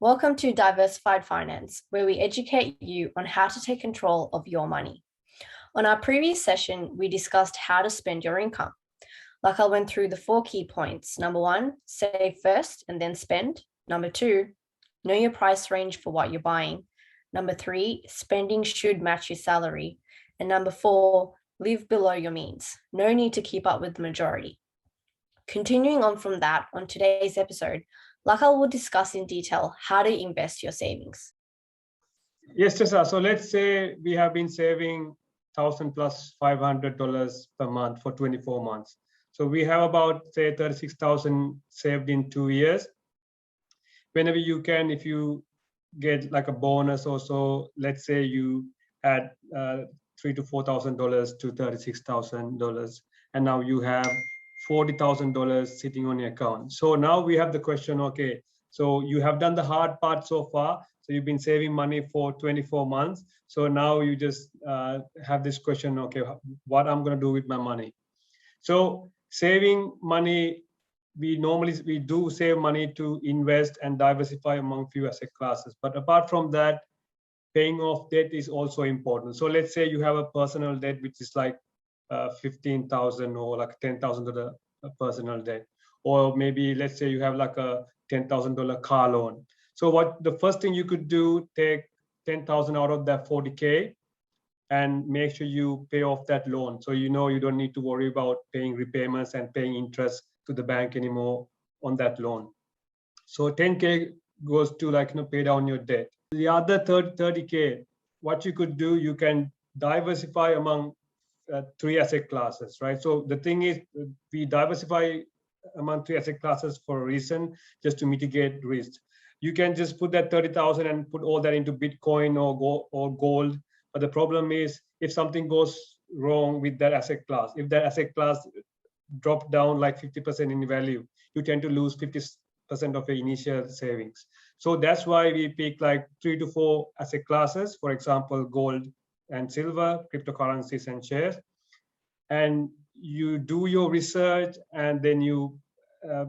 Welcome to Diversified Finance, where we educate you on how to take control of your money. On our previous session, we discussed how to spend your income. Like I went through the 4 key points. Number 1, save first and then spend. Number 2, know your price range for what you're buying. Number 3, spending should match your salary. And number 4, live below your means. No need to keep up with the majority. Continuing on from that, on today's episode, Lakal will discuss in detail how to invest your savings. Yes, Tessa. So let's say we have been saving $1,000 plus $500 per month for 24 months. So we have about, say, 36,000 saved in 2 years. Whenever you can, if you get like a bonus or so, let's say you add $3,000 to $4,000 to $36,000, and now you have $40,000 sitting on your account. So now we have the question, okay, so you have done the hard part so far. So you've been saving money for 24 months. So now you just have this question, okay, what I'm going to do with my money? So saving money, we do save money to invest and diversify among few asset classes. But apart from that, paying off debt is also important. So let's say you have a personal debt, which is like $15,000 or like $10,000 personal debt, or maybe let's say you have like a $10,000 car loan. So what the first thing you could do, take 10,000 out of that 40K and make sure you pay off that loan. So you don't need to worry about paying repayments and paying interest to the bank anymore on that loan. So 10K goes to pay down your debt. The other 30K, what you could do, you can diversify among 3 asset classes, right? So the thing is, we diversify among 3 asset classes for a reason, just to mitigate risk. You can just put that 30,000 and put all that into Bitcoin or gold. But the problem is, if something goes wrong with that asset class, if that asset class dropped down like 50% in value, you tend to lose 50% of your initial savings. So that's why we pick like 3 to 4 asset classes, for example, gold and silver, cryptocurrencies and shares. And you do your research, and then you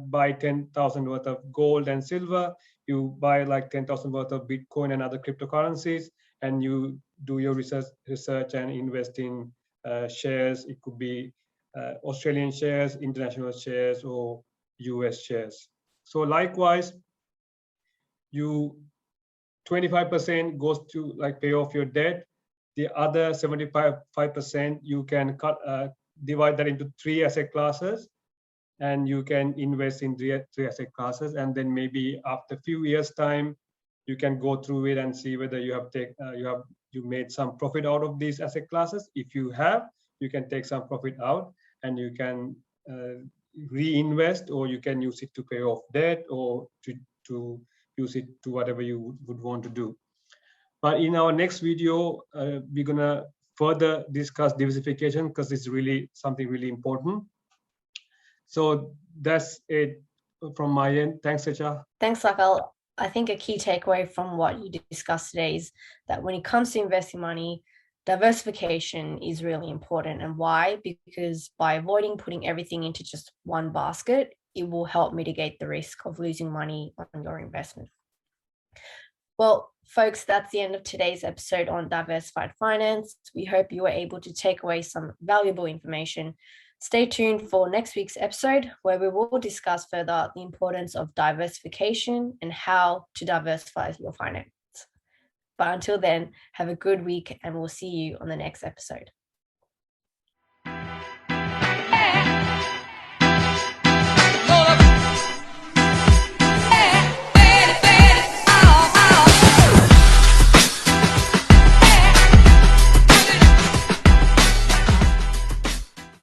buy 10,000 worth of gold and silver. You buy like 10,000 worth of Bitcoin and other cryptocurrencies, and you do your research and invest in shares. It could be Australian shares, international shares, or US shares. So likewise, 25% goes to pay off your debt. The other 75% you can divide that into 3 asset classes, and you can invest in 3 asset classes. And then maybe after a few years' time, you can go through it and see whether you made some profit out of these asset classes. If you have, you can take some profit out, and you can reinvest, or you can use it to pay off debt, or to use it to whatever you would want to do. But in our next video, we're gonna further discuss diversification, because it's really something really important. So that's it from my end. Thanks, Sacha. Thanks, Lakal. I think a key takeaway from what you discussed today is that when it comes to investing money, diversification is really important. And why? Because by avoiding putting everything into just one basket, it will help mitigate the risk of losing money on your investment. Well, folks, that's the end of today's episode on Diversified Finance. We hope you were able to take away some valuable information. Stay tuned for next week's episode, where we will discuss further the importance of diversification and how to diversify your finance. But until then, have a good week, and we'll see you on the next episode.